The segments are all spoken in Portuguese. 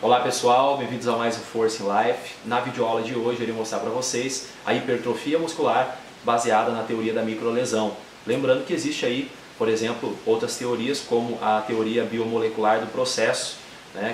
Olá pessoal, bem-vindos a mais um Force in Life. Na videoaula de hoje eu irei mostrar para vocês a hipertrofia muscular baseada na teoria da microlesão. Lembrando que existe aí, por exemplo, outras teorias como a teoria biomolecular do processo,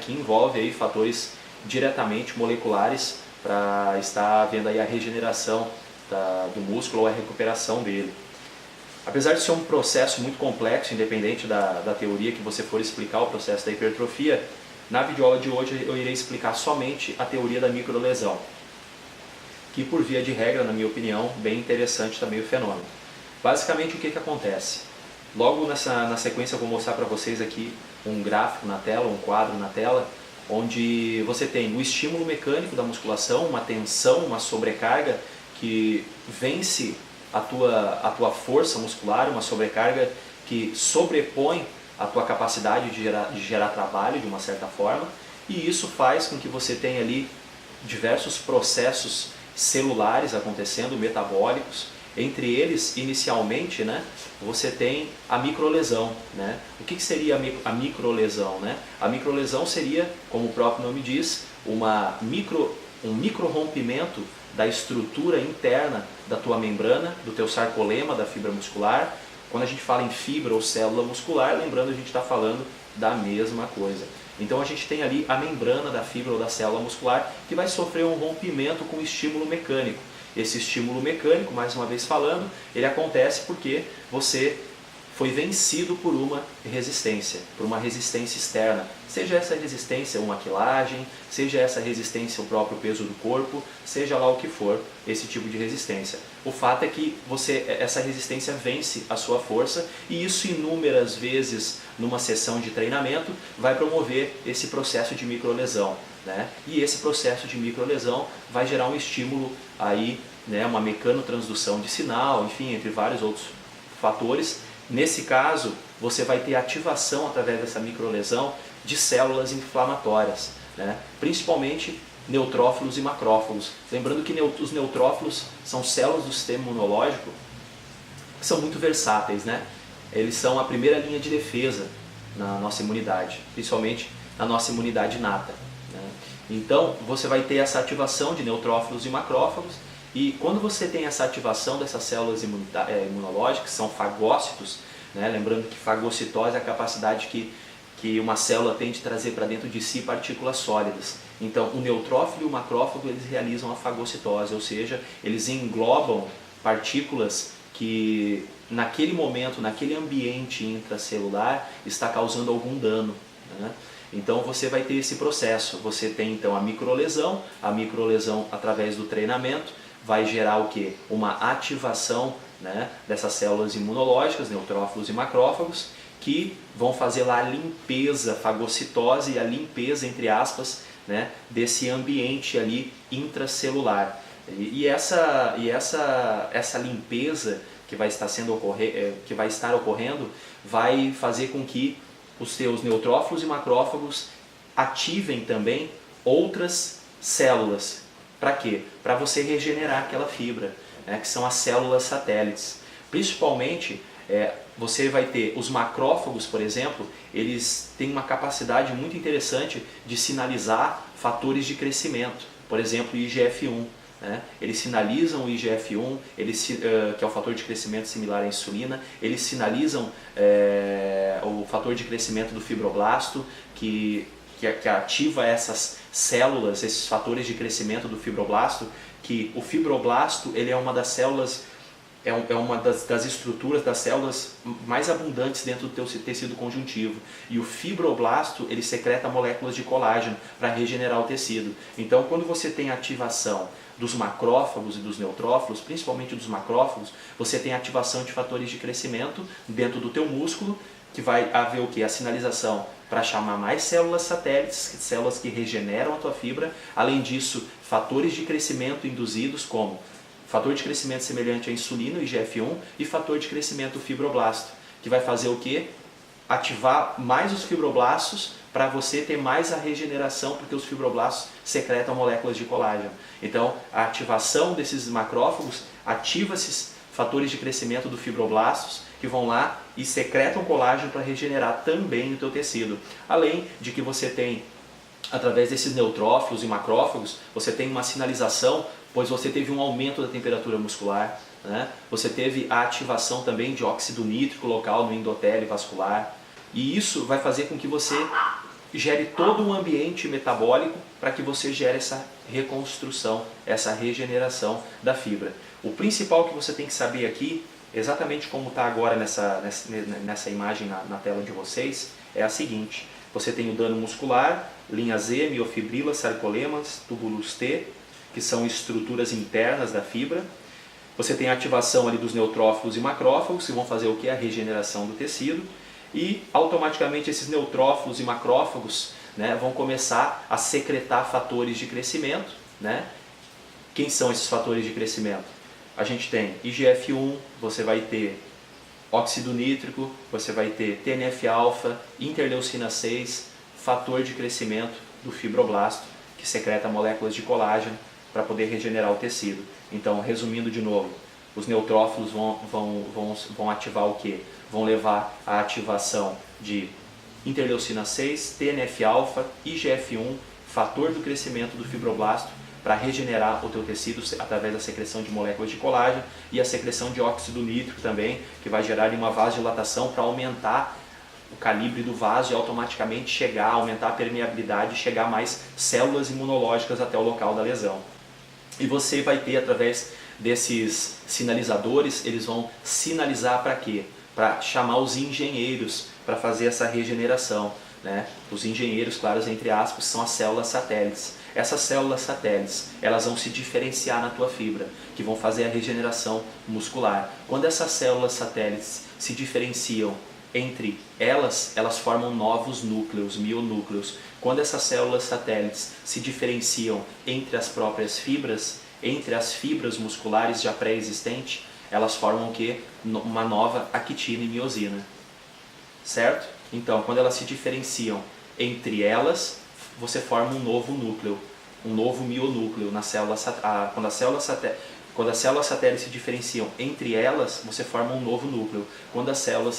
que envolve aí fatores diretamente moleculares para estar havendo aí a regeneração do músculo ou a recuperação dele. Apesar de ser um processo muito complexo, independente da teoria que você for explicar o processo da hipertrofia, na videoaula de hoje eu irei explicar somente a teoria da microlesão, que por via de regra, na minha opinião, bem interessante também o fenômeno. Basicamente o que acontece? Logo na sequência eu vou mostrar para vocês aqui um gráfico na tela, um quadro na tela, onde você tem o estímulo mecânico da musculação, uma tensão, uma sobrecarga que vence a tua força muscular, uma sobrecarga que sobrepõe a tua capacidade de gerar trabalho de uma certa forma, e isso faz com que você tenha ali diversos processos celulares acontecendo, metabólicos. Entre eles, inicialmente, você tem a microlesão. O que seria a microlesão? A microlesão seria, como o próprio nome diz, um microrompimento da estrutura interna da tua membrana, do teu sarcolema, da fibra muscular. Quando a gente fala em fibra ou célula muscular, lembrando, a gente está falando da mesma coisa. Então a gente tem ali a membrana da fibra ou da célula muscular que vai sofrer um rompimento com estímulo mecânico. Esse estímulo mecânico, mais uma vez falando, ele acontece porque você foi vencido por uma resistência externa. Seja essa resistência uma quilagem, seja essa resistência o próprio peso do corpo, seja lá o que for esse tipo de resistência. O fato é que essa resistência vence a sua força, e isso inúmeras vezes numa sessão de treinamento vai promover esse processo de microlesão. E esse processo de microlesão vai gerar um estímulo aí, uma mecanotransdução de sinal, enfim, entre vários outros fatores. Nesse caso, você vai ter ativação através dessa microlesão de células inflamatórias, principalmente neutrófilos e macrófagos. Lembrando que os neutrófilos são células do sistema imunológico que são muito versáteis, Eles são a primeira linha de defesa na nossa imunidade, principalmente na nossa imunidade inata. Então, você vai ter essa ativação de neutrófilos e macrófagos, e quando você tem essa ativação dessas células imunológicas, que são fagócitos, lembrando que fagocitose é a capacidade que uma célula tem de trazer para dentro de si partículas sólidas. Então, o neutrófilo e o macrófago, eles realizam a fagocitose, ou seja, eles englobam partículas que naquele momento, naquele ambiente intracelular, está causando algum dano. Então você vai ter esse processo. Você tem então a microlesão através do treinamento vai gerar o quê? Uma ativação dessas células imunológicas, neutrófilos e macrófagos, que vão fazer lá a limpeza, fagocitose e a limpeza, entre aspas, desse ambiente ali intracelular. E essa limpeza que vai estar ocorrendo vai fazer com que os seus neutrófilos e macrófagos ativem também outras células. Para quê? Para você regenerar aquela fibra, que são as células satélites. Principalmente, você vai ter os macrófagos, por exemplo, eles têm uma capacidade muito interessante de sinalizar fatores de crescimento. Por exemplo, IGF-1. Eles sinalizam o IGF-1, que é o fator de crescimento similar à insulina. Eles sinalizam o fator de crescimento do fibroblasto, que ativa essas células, esses fatores de crescimento do fibroblasto, que o fibroblasto ele é uma das células, é uma das estruturas das células mais abundantes dentro do teu tecido conjuntivo. E o fibroblasto ele secreta moléculas de colágeno para regenerar o tecido. Então, quando você tem ativação dos macrófagos e dos neutrófilos, principalmente dos macrófagos, você tem ativação de fatores de crescimento dentro do teu músculo, que vai haver o que? A sinalização para chamar mais células satélites, células que regeneram a tua fibra. Além disso, fatores de crescimento induzidos como fator de crescimento semelhante à insulina, o IGF-1, e fator de crescimento do fibroblasto, que vai fazer o quê? Ativar mais os fibroblastos para você ter mais a regeneração, porque os fibroblastos secretam moléculas de colágeno. Então, a ativação desses macrófagos ativa esses fatores de crescimento do fibroblastos, que vão lá e secretam colágeno para regenerar também o teu tecido. Além de que você tem através desses neutrófilos e macrófagos, você tem uma sinalização, pois você teve um aumento da temperatura muscular, né? Você teve a ativação também de óxido nítrico local no endotélio vascular, e isso vai fazer com que você gere todo um ambiente metabólico para que você gere essa reconstrução, essa regeneração da fibra. O principal que você tem que saber aqui, exatamente como está agora nessa imagem na tela de vocês, é a seguinte: você tem o dano muscular, linha Z, miofibrilas, sarcolemas, túbulos T, que são estruturas internas da fibra. Você tem a ativação ali dos neutrófilos e macrófagos, que vão fazer o que? A regeneração do tecido. E automaticamente esses neutrófilos e macrófagos, né, vão começar a secretar fatores de crescimento, né? Quem são esses fatores de crescimento? A gente tem IGF-1, você vai ter óxido nítrico, você vai ter TNF-alfa, interleucina 6, fator de crescimento do fibroblasto, que secreta moléculas de colágeno para poder regenerar o tecido. Então, resumindo de novo, os neutrófilos vão ativar o quê? Vão levar à ativação de interleucina 6, TNF-alfa, IGF-1, fator do crescimento do fibroblasto para regenerar o teu tecido através da secreção de moléculas de colágeno, e a secreção de óxido nítrico também, que vai gerar ali uma vasodilatação para aumentar o calibre do vaso e automaticamente aumentar a permeabilidade e chegar mais células imunológicas até o local da lesão. E você vai ter, através desses sinalizadores, eles vão sinalizar para quê? Para chamar os engenheiros para fazer essa regeneração, né? Os engenheiros, claro, entre aspas, são as células satélites. Essas células satélites, elas vão se diferenciar na tua fibra, que vão fazer a regeneração muscular. Quando essas células satélites se diferenciam entre elas, elas formam novos núcleos, mionúcleos. Quando essas células satélites se diferenciam entre as próprias fibras, entre as fibras musculares já pré-existentes, elas formam o quê? Uma nova actina e miosina. Certo? Então, quando elas se diferenciam entre elas, você forma um novo núcleo, um novo mionúcleo na célula. Quando as células satélites se diferenciam entre elas, você forma um novo núcleo. Quando as células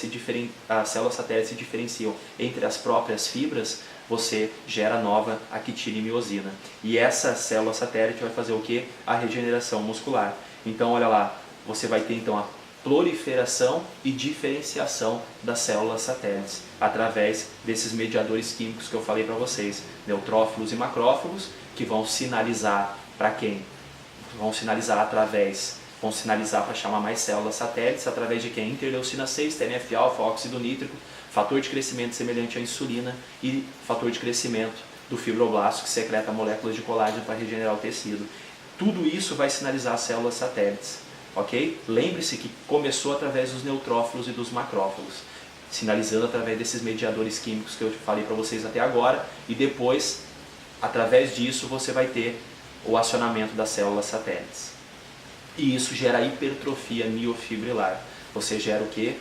satélites se diferenciam entre as próprias fibras, você gera nova actina e miosina. E essa célula satélite vai fazer o quê? A regeneração muscular. Então, olha lá, você vai ter então a proliferação e diferenciação das células satélites através desses mediadores químicos que eu falei para vocês, neutrófilos e macrófagos, que vão sinalizar para quem? Vão sinalizar para chamar mais células satélites através de quem? Interleucina 6, TNF-alfa, óxido nítrico, fator de crescimento semelhante à insulina e fator de crescimento do fibroblasto, que secreta moléculas de colágeno para regenerar o tecido. Tudo isso vai sinalizar as células satélites. Ok? Lembre-se que começou através dos neutrófilos e dos macrófagos, sinalizando através desses mediadores químicos que eu falei para vocês até agora, e depois, através disso, você vai ter o acionamento das células satélites. E isso gera hipertrofia miofibrilar. Você gera o quê?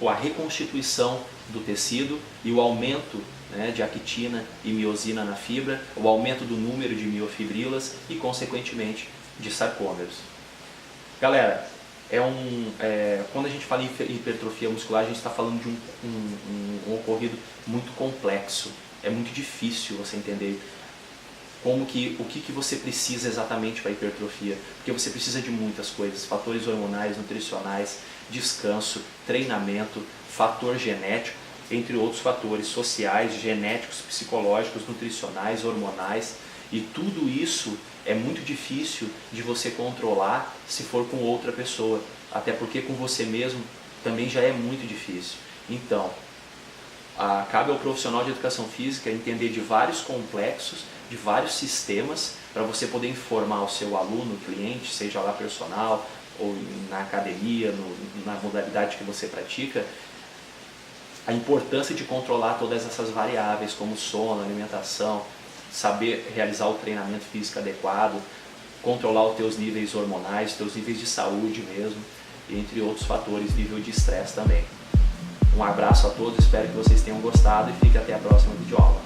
A reconstituição do tecido e o aumento, né, de actina e miosina na fibra, o aumento do número de miofibrilas e, consequentemente, de sarcômeros. Galera, quando a gente fala em hipertrofia muscular, a gente está falando de um ocorrido muito complexo. É muito difícil você entender o que você precisa exatamente para a hipertrofia. Porque você precisa de muitas coisas: fatores hormonais, nutricionais, descanso, treinamento, fator genético, entre outros fatores sociais, genéticos, psicológicos, nutricionais, hormonais. E tudo isso é muito difícil de você controlar se for com outra pessoa, até porque com você mesmo também já é muito difícil. Então, cabe ao profissional de educação física entender de vários complexos, de vários sistemas, para você poder informar o seu aluno, cliente, seja lá personal ou na academia, na modalidade que você pratica, a importância de controlar todas essas variáveis, como sono, alimentação, saber realizar o treinamento físico adequado, controlar os teus níveis hormonais, teus níveis de saúde mesmo, entre outros fatores, nível de estresse também. Um abraço a todos, espero que vocês tenham gostado e fique até a próxima videoaula.